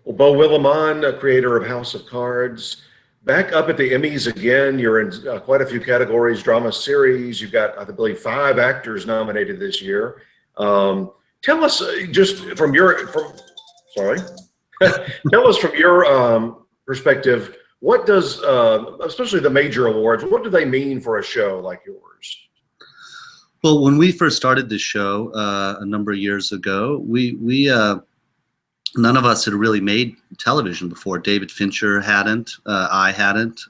Well, Beau Willimon, creator of House of Cards, back up at the Emmys again. You're in quite a few categories, drama series. You've got, I believe, 5 actors nominated this year. Tell us just from your, sorry, tell us from your perspective, what does, especially the major awards, what do they mean for a show like yours? Well, when we first started this show a number of years ago, none of us had really made television before. David Fincher hadn't, I hadn't,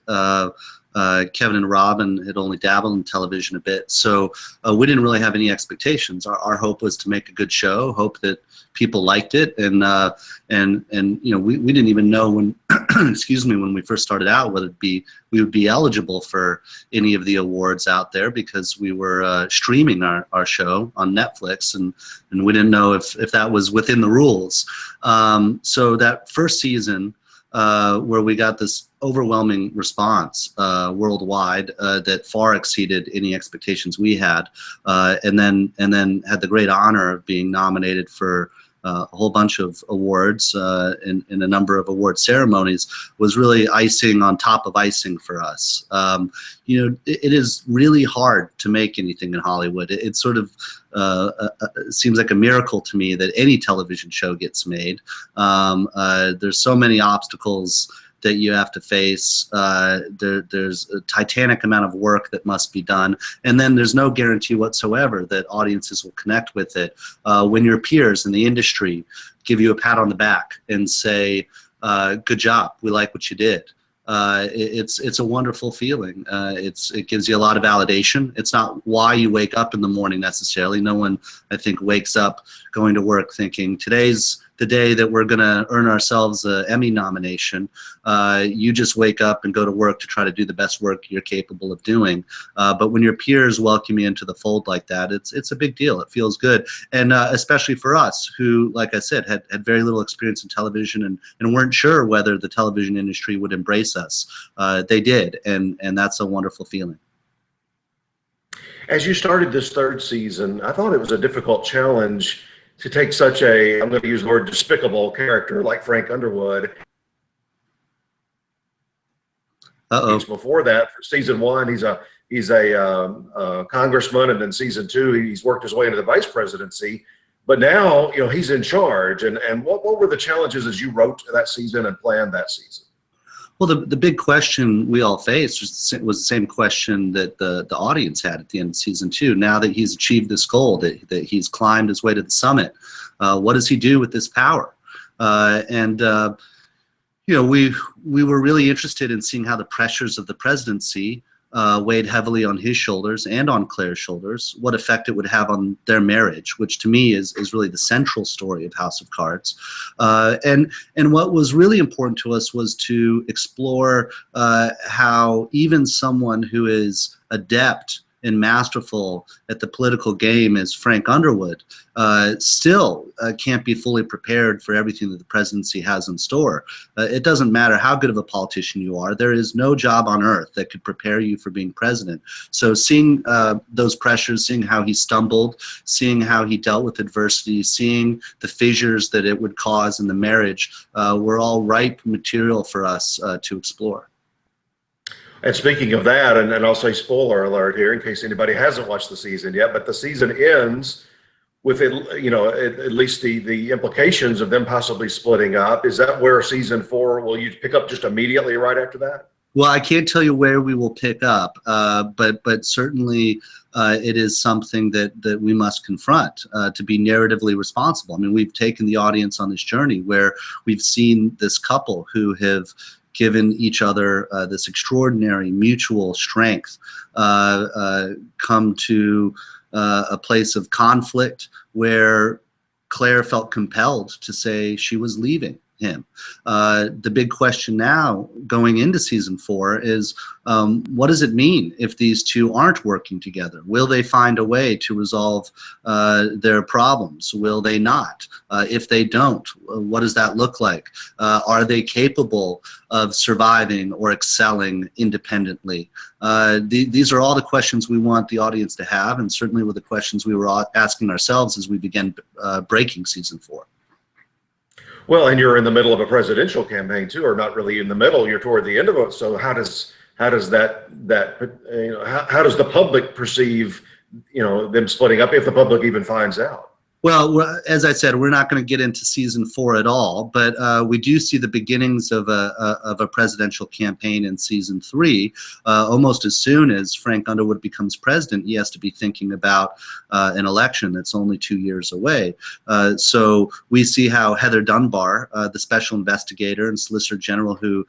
Kevin and Robin had only dabbled in television a bit, so we didn't really have any expectations. Our hope was to make a good show, hope that people liked it, and you know, we didn't even know when excuse me, when we first started out whether we would be eligible for any of the awards out there, because we were streaming our show on Netflix, and we didn't know if that was within the rules. So that first season, where we got this overwhelming response worldwide that far exceeded any expectations we had, and then had the great honor of being nominated for a whole bunch of awards in a number of award ceremonies, was really icing on top of icing for us. You know, it is really hard to make anything in Hollywood. It sort of seems like a miracle to me that any television show gets made. There's so many obstacles that you have to face. There's a titanic amount of work that must be done, and then there's no guarantee whatsoever that audiences will connect with it. When your peers in the industry give you a pat on the back and say, good job, we like what you did, it's a wonderful feeling. It gives you a lot of validation. It's not why you wake up in the morning necessarily. No one, I think, wakes up going to work thinking today's the day that we're going to earn ourselves an Emmy nomination. You just wake up and go to work to try to do the best work you're capable of doing. But when your peers welcome you into the fold like that, it's a big deal. It feels good. And especially for us who, like I said, had very little experience in television and weren't sure whether the television industry would embrace us. They did, and that's a wonderful feeling. As you started this third season, I thought it was a difficult challenge to take such a, I'm going to use the word despicable character like Frank Underwood. Before that, for season 1, he's a congressman, and then season 2, he's worked his way into the vice presidency. But now, you know, he's in charge. And what were the challenges as you wrote that season and planned that season? Well, the big question we all faced was the same question that the audience had at the end of season 2. Now that he's achieved this goal, that he's climbed his way to the summit, what does he do with this power? You know, we were really interested in seeing how the pressures of the presidency weighed heavily on his shoulders and on Claire's shoulders, what effect it would have on their marriage, which to me is really the central story of House of Cards. And what was really important to us was to explore how even someone who is adept and masterful at the political game as Frank Underwood still can't be fully prepared for everything that the presidency has in store. It doesn't matter how good of a politician you are. There is no job on earth that could prepare you for being president. So seeing those pressures, seeing how he stumbled, seeing how he dealt with adversity, seeing the fissures that it would cause in the marriage, were all ripe material for us to explore. And speaking of that, and I'll say spoiler alert here in case anybody hasn't watched the season yet, but the season ends with, you know, at least the implications of them possibly splitting up. Is that where season 4, will you pick up just immediately right after that? Well, I can't tell you where we will pick up, but certainly it is something that we must confront to be narratively responsible. I mean, we've taken the audience on this journey where we've seen this couple who have given each other this extraordinary mutual strength come to a place of conflict where Claire felt compelled to say she was leaving him. The big question now going into season 4 is what does it mean if these two aren't working together? Will they find a way to resolve their problems? Will they not? If they don't, what does that look like? Are they capable of surviving or excelling independently? These are all the questions we want the audience to have, and certainly were the questions we were asking ourselves as we began breaking season 4. Well, and you're in the middle of a presidential campaign too, or not really in the middle. You're toward the end of it. So how does how does the public perceive them splitting up if the public even finds out? Well, as I said, we're not going to get into season 4 at all, but we do see the beginnings of a presidential campaign in season 3. Almost as soon as Frank Underwood becomes president, he has to be thinking about an election that's only 2 years away. So we see how Heather Dunbar, the special investigator and Solicitor General who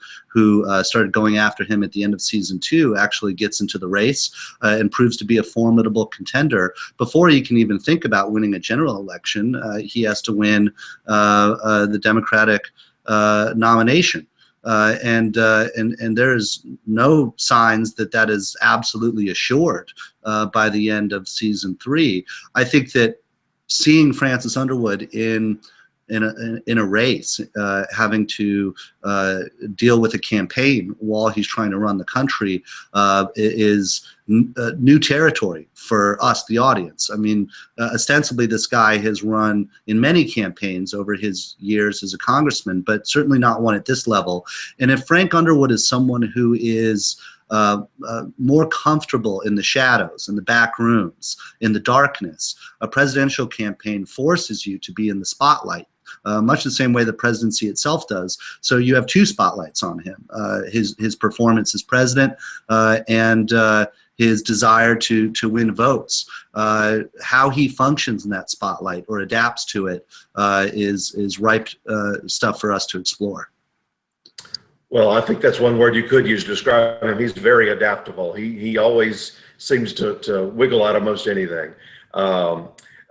started going after him at the end of season 2, actually gets into the race and proves to be a formidable contender. Before he can even think about winning a general election, he has to win the Democratic nomination. And there's no signs that is absolutely assured by the end of season 3. I think that seeing Francis Underwood in a race, having to deal with a campaign while he's trying to run the country is new territory for us, the audience. I mean, ostensibly this guy has run in many campaigns over his years as a congressman, but certainly not one at this level. And if Frank Underwood is someone who is more comfortable in the shadows, in the back rooms, in the darkness, a presidential campaign forces you to be in the spotlight. Much the same way the presidency itself does. So you have 2 spotlights on him, his performance as president and his desire to win votes. How he functions in that spotlight or adapts to it is ripe stuff for us to explore. Well, I think that's one word you could use to describe him. He's very adaptable. He always seems to wiggle out of most anything.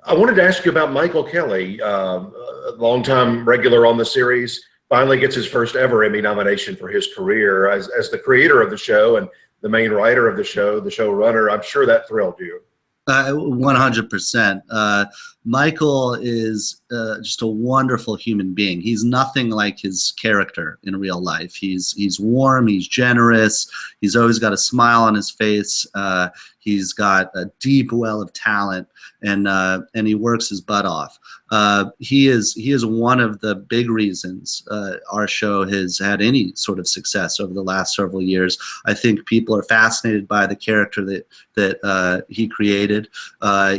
I wanted to ask you about Michael Kelly, a longtime regular on the series, finally gets his first ever Emmy nomination for his career. As the creator of the show and the main writer of the show, the showrunner, I'm sure that thrilled you. 100%. Michael is just a wonderful human being. He's nothing like his character in real life. He's warm, he's generous, he's always got a smile on his face. He's got a deep well of talent, and he works his butt off. He is one of the big reasons our show has had any sort of success over the last several years. I think people are fascinated by the character that he created.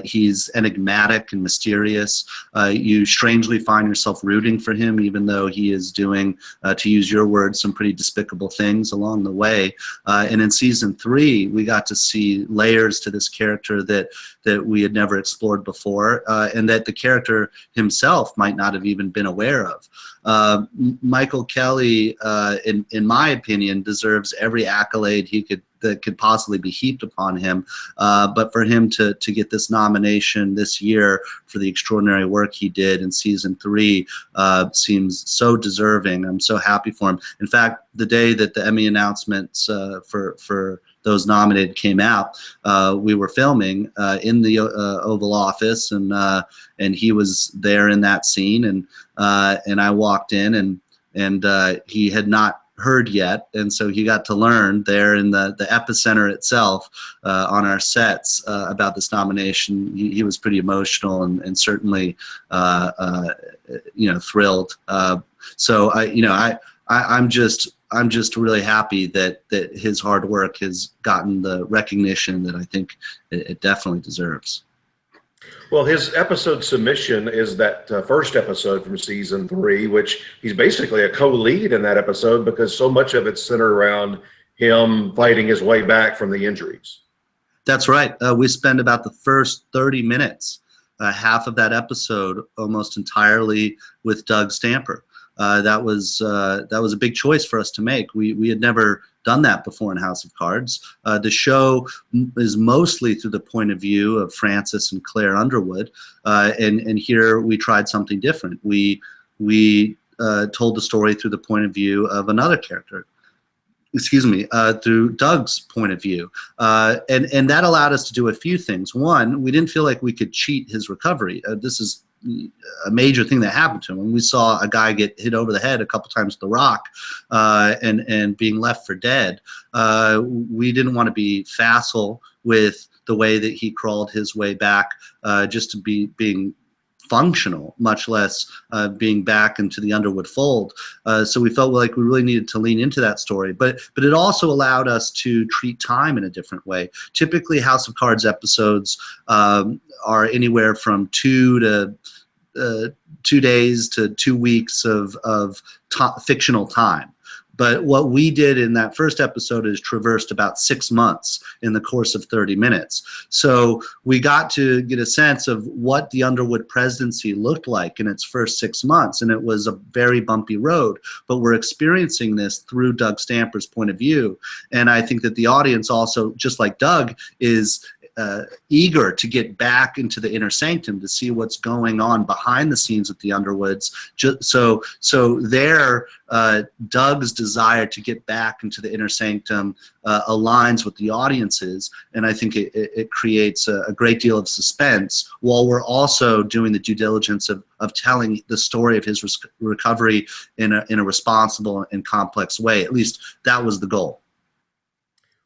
He's enigmatic and mysterious. You strangely find yourself rooting for him, even though he is doing, to use your words, some pretty despicable things along the way. And in season 3, we got to see layers to this character that we had never explored before, and that the character himself might not have even been aware of. Michael Kelly, in my opinion, deserves every accolade that could possibly be heaped upon him. But for him to get this nomination this year for the extraordinary work he did in season 3 seems so deserving. I'm so happy for him. In fact, the day that the Emmy announcements for those nominated came out, we were filming in the Oval Office, and he was there in that scene, and I walked in, and he had not heard yet, and so he got to learn there in the epicenter itself on our sets about this nomination. He was pretty emotional and certainly thrilled. So I'm just really happy that his hard work has gotten the recognition that I think it definitely deserves. Well, his episode submission is that first episode from season 3, which he's basically a co-lead in that episode because so much of it's centered around him fighting his way back from the injuries. That's right. We spend about the first 30 minutes, half of that episode, almost entirely with Doug Stamper. That was a big choice for us to make. We had never done that before in House of Cards. The show is mostly through the point of view of Francis and Claire Underwood, and here we tried something different. We told the story through the point of view of another character. Excuse me, through Doug's point of view. And that allowed us to do a few things. One, we didn't feel like we could cheat his recovery. This is a major thing that happened to him. When we saw a guy get hit over the head a couple times with the rock and being left for dead, we didn't want to be facile with the way that he crawled his way back just to being functional, much less being back into the Underwood fold. So we felt like we really needed to lean into that story. But it also allowed us to treat time in a different way. Typically, House of Cards episodes are anywhere from 2 days to 2 weeks of fictional time. But what we did in that first episode is traversed about 6 months in the course of 30 minutes. So we got to get a sense of what the Underwood presidency looked like in its first 6 months. And it was a very bumpy road, but we're experiencing this through Doug Stamper's point of view. And I think that the audience also, just like Doug, is eager to get back into the inner sanctum to see what's going on behind the scenes with the Underwoods. Doug's desire to get back into the inner sanctum aligns with the audience's, and I think it creates a great deal of suspense while we're also doing the due diligence of telling the story of his recovery in a responsible and complex way. At least that was the goal.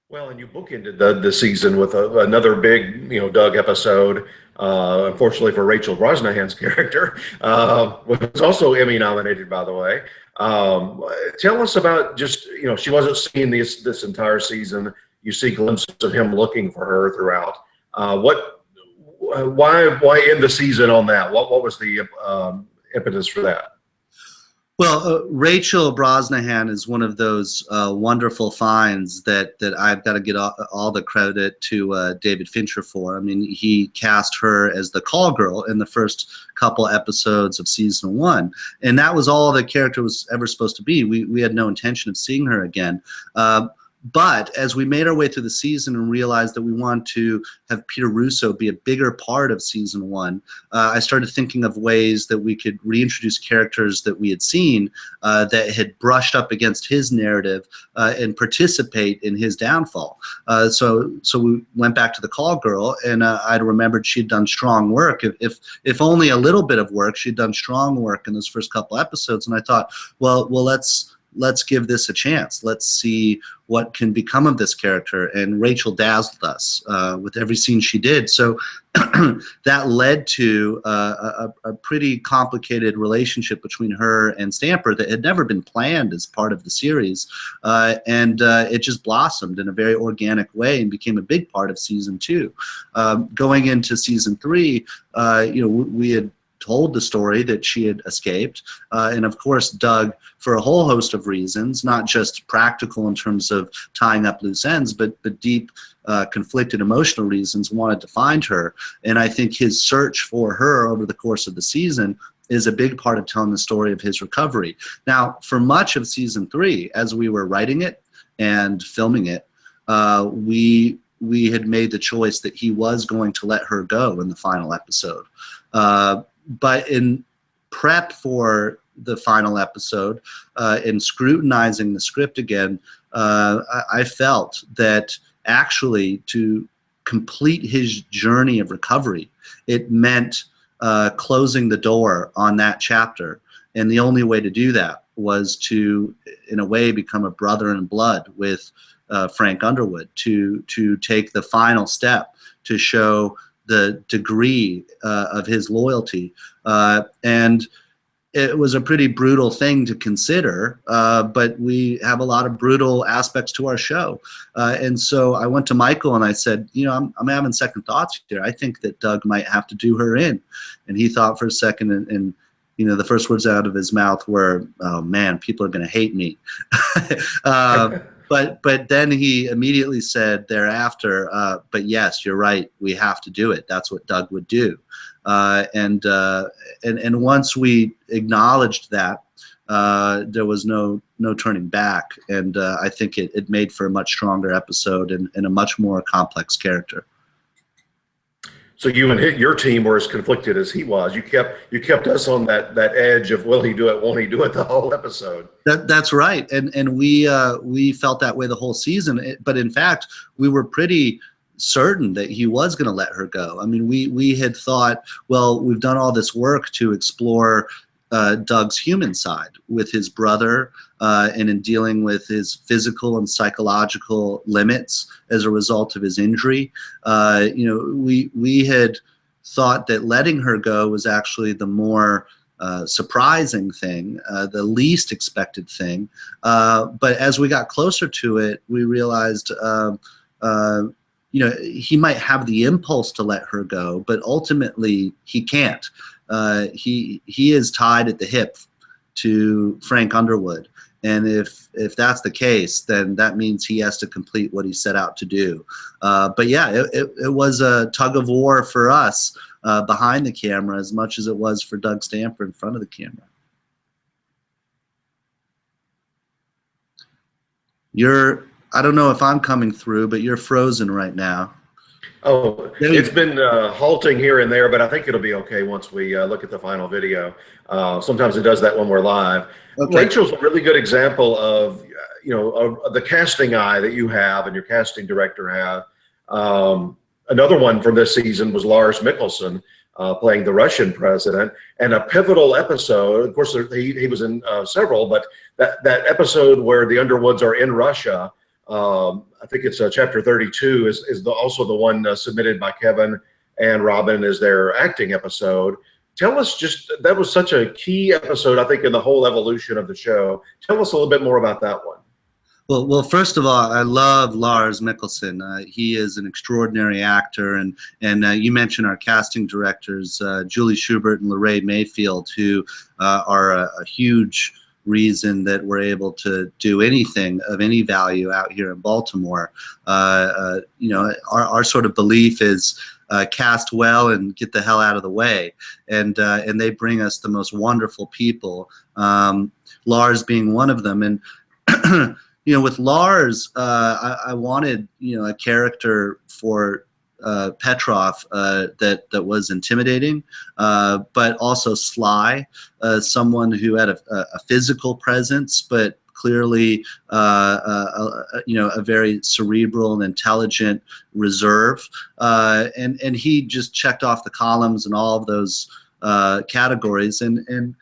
Well, and you bookended the season with another big, Doug episode. Unfortunately for Rachel Brosnahan's character, was also Emmy nominated, by the way. Tell us about just, she wasn't seen this entire season. You see glimpses of him looking for her throughout. Why end the season on that? What was the impetus for that? Well, Rachel Brosnahan is one of those wonderful finds that I've got to get all the credit to David Fincher for. I mean, he cast her as the call girl in the first couple episodes of season 1, and that was all the character was ever supposed to be. We had no intention of seeing her again. But as we made our way through the season and realized that we wanted to have Peter Russo be a bigger part of season 1, I started thinking of ways that we could reintroduce characters that we had seen that had brushed up against his narrative and participate in his downfall. So we went back to the call girl, and I'd remembered she'd done strong work. If only a little bit of work, she'd done strong work in those first couple episodes. And I thought, well, let's give this a chance. Let's see what can become of this character. And Rachel dazzled us with every scene she did. So that led to a pretty complicated relationship between her and Stamper that had never been planned as part of the series. And it just blossomed in a very organic way and became a big part of season 2. Going into season 3, we had told the story that she had escaped. And of course, Doug, for a whole host of reasons, not just practical in terms of tying up loose ends, but deep conflicted emotional reasons, wanted to find her. And I think his search for her over the course of the season is a big part of telling the story of his recovery. Now, for much of season 3, as we were writing it and filming it, we had made the choice that he was going to let her go in the final episode. But in prep for the final episode, in scrutinizing the script again, I felt that actually to complete his journey of recovery, it meant closing the door on that chapter. And the only way to do that was to, in a way, become a brother in blood with Frank Underwood, to take the final step to show the degree of his loyalty. And it was a pretty brutal thing to consider, but we have a lot of brutal aspects to our show. And so I went to Michael and I said, I'm having second thoughts here. I think that Doug might have to do her in. And he thought for a second, and the first words out of his mouth were, "Oh man, people are going to hate me." But then he immediately said thereafter, "But yes, you're right. We have to do it. That's what Doug would do." And once we acknowledged that, there was no turning back. And I think it made for a much stronger episode and a much more complex character. So you and your team were as conflicted as he was. You kept us on that edge of will he do it, won't he do it, the whole episode. That's right, and we felt that way the whole season. But in fact, we were pretty certain that he was going to let her go. I mean, we had thought, well, we've done all this work to explore Doug's human side with his brother, and in dealing with his physical and psychological limits as a result of his injury. We had thought that letting her go was actually the more surprising thing, the least expected thing. But as we got closer to it, we realized, he might have the impulse to let her go, but ultimately he can't. He is tied at the hip to Frank Underwood. And if that's the case, then that means he has to complete what he set out to do. But yeah, it was a tug of war for us behind the camera as much as it was for Doug Stamper in front of the camera. I don't know if I'm coming through, but you're frozen right now. Oh, it's been halting here and there, but I think it'll be okay once we look at the final video. Sometimes it does that when we're live. Okay. Rachel's a really good example of, the casting eye that you have and your casting director have. Another one from this season was Lars Mikkelsen playing the Russian president, and a pivotal episode. Of course, he was in several, but that episode where the Underwoods are in Russia, I think it's chapter 32 is also the one submitted by Kevin and Robin as their acting episode. Tell us that was such a key episode, I think, in the whole evolution of the show. Tell us a little bit more about that one. Well, first of all, I love Lars Mikkelsen. He is an extraordinary actor, and you mentioned our casting directors, Julie Schubert and Lorraine Mayfield, who are a huge reason that we're able to do anything of any value out here in Baltimore. Our sort of belief is cast well and get the hell out of the way, and they bring us the most wonderful people. Lars being one of them, and with Lars, I wanted a character for Petrov that was intimidating, but also sly, someone who had a physical presence, but clearly a very cerebral and intelligent reserve, and he just checked off the columns in all of those categories, and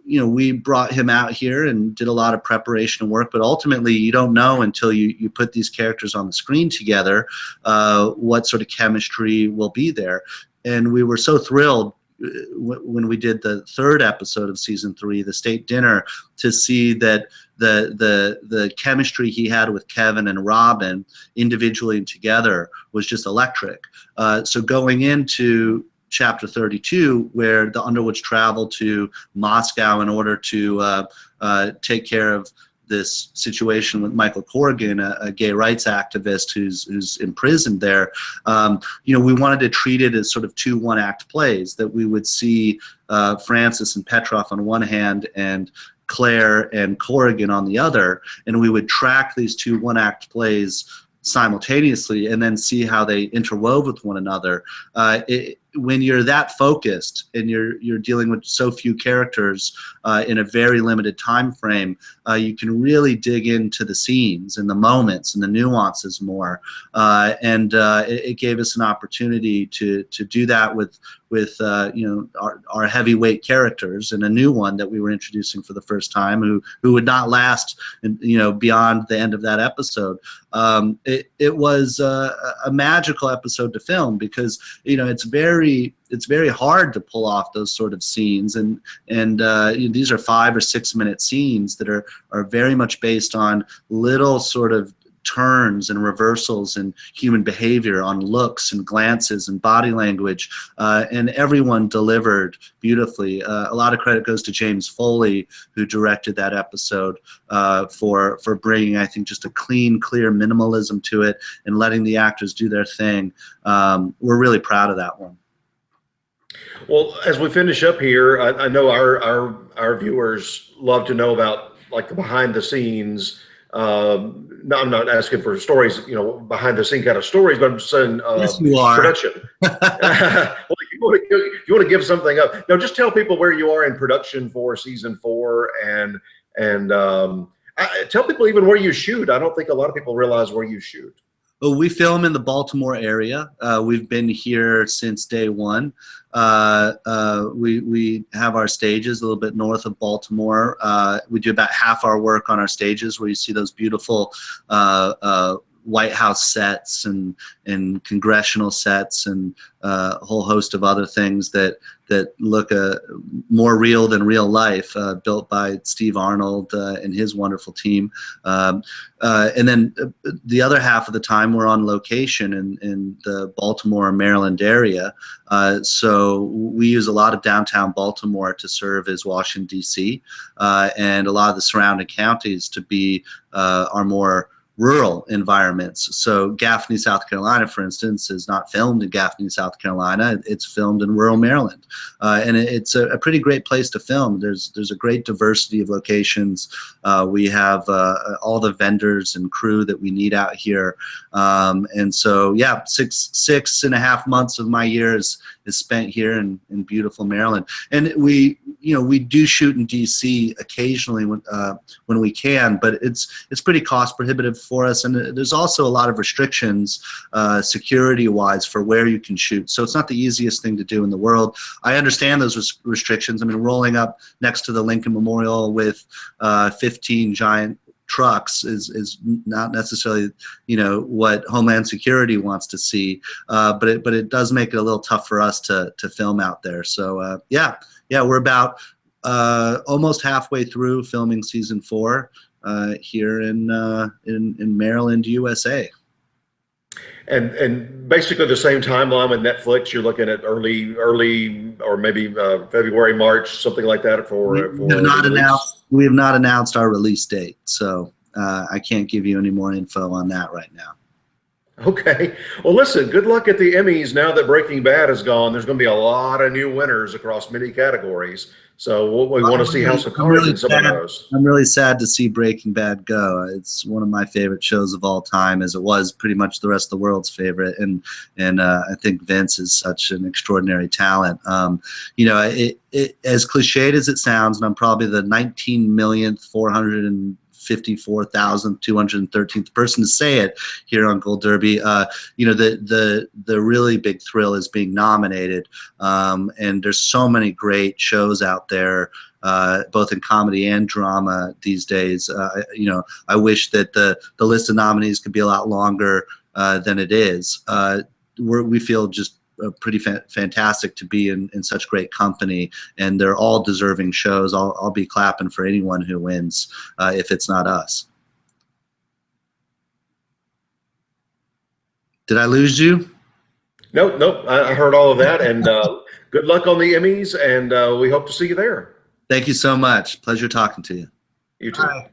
we brought him out here and did a lot of preparation and work, but ultimately you don't know until you put these characters on the screen together what sort of chemistry will be there. And we were so thrilled when we did the third episode of season 3, the state dinner, to see that the chemistry he had with Kevin and Robin individually and together was just electric. So going into chapter 32, where the Underwoods travel to Moscow in order to take care of this situation with Michael Corrigan, a gay rights activist who's imprisoned there. We wanted to treat it as sort of 2 one-act plays, that we would see Francis and Petrov on one hand and Claire and Corrigan on the other, and we would track these 2 one-act plays simultaneously and then see how they interwove with one another. When you're that focused and you're dealing with so few characters in a very limited time frame, you can really dig into the scenes and the moments and the nuances more. And it gave us an opportunity to do that with our heavyweight characters, and a new one that we were introducing for the first time, who would not last beyond the end of that episode. It was a magical episode to film, because it's very hard to pull off those sort of scenes, and these are 5 or 6 minute scenes that are very much based on little sort of turns and reversals in human behavior, on looks and glances and body language, and everyone delivered beautifully. A lot of credit goes to James Foley, who directed that episode, for bringing, I think, just a clean, clear minimalism to it and letting the actors do their thing. We're really proud of that one. Well, as we finish up here, I know our viewers love to know about like the behind the snes. No, I'm not asking for stories, behind the scene kind of stories, but I'm just saying yes, you are. Production. Well, you want to give something up. No, just tell people where you are in production for season 4, and tell people even where you shoot. I don't think a lot of people realize where you shoot. Well, we film in the Baltimore area. We've been here since day one. We have our stages a little bit north of Baltimore. We do about half our work on our stages, where you see those beautiful White House sets and congressional sets and a whole host of other things that look more real than real life, built by Steve Arnold and his wonderful team. And then the other half of the time we're on location in the Baltimore, Maryland area. So we use a lot of downtown Baltimore to serve as Washington, D.C., and a lot of the surrounding counties to be our more rural environments. So Gaffney, South Carolina, for instance, is not filmed in Gaffney, South Carolina. It's filmed in rural Maryland, and it's a pretty great place to film. There's a great diversity of locations. We have all the vendors and crew that we need out here, and so yeah, 6.5 months of my year is spent here in beautiful Maryland. And we do shoot in DC occasionally when we can, but it's pretty cost prohibitive for us, and there's also a lot of restrictions security wise for where you can shoot, so it's not the easiest thing to do in the world. I understand those restrictions. I mean, rolling up next to the Lincoln Memorial with 15 giant trucks is not necessarily what Homeland Security wants to see, but it does make it a little tough for us to film out there. So yeah, we're about almost halfway through filming season 4 here in Maryland, USA. And basically the same timeline with Netflix. You're looking at early or maybe February, March, something like that for we have not announced our release date, so I can't give you any more info on that right now. Okay. Well, listen, good luck at the Emmys. Now that Breaking Bad is gone, there's going to be a lot of new winners across many categories. So we want to see House of Cards in some of those. I'm really sad to see Breaking Bad go. It's one of my favorite shows of all time, as it was pretty much the rest of the world's favorite. And I think Vince is such an extraordinary talent. It as cliched as it sounds, and I'm probably the 19,454,213th person to say it here on Gold Derby. The really big thrill is being nominated, and there's so many great shows out there, both in comedy and drama these days. I wish that the list of nominees could be a lot longer than it is. We feel just pretty fantastic to be in such great company, and they're all deserving shows. I'll be clapping for anyone who wins if it's not us. Did I lose you? Nope. I heard all of that, and good luck on the Emmys, and we hope to see you there. Thank you so much. Pleasure talking to you. You too. Bye.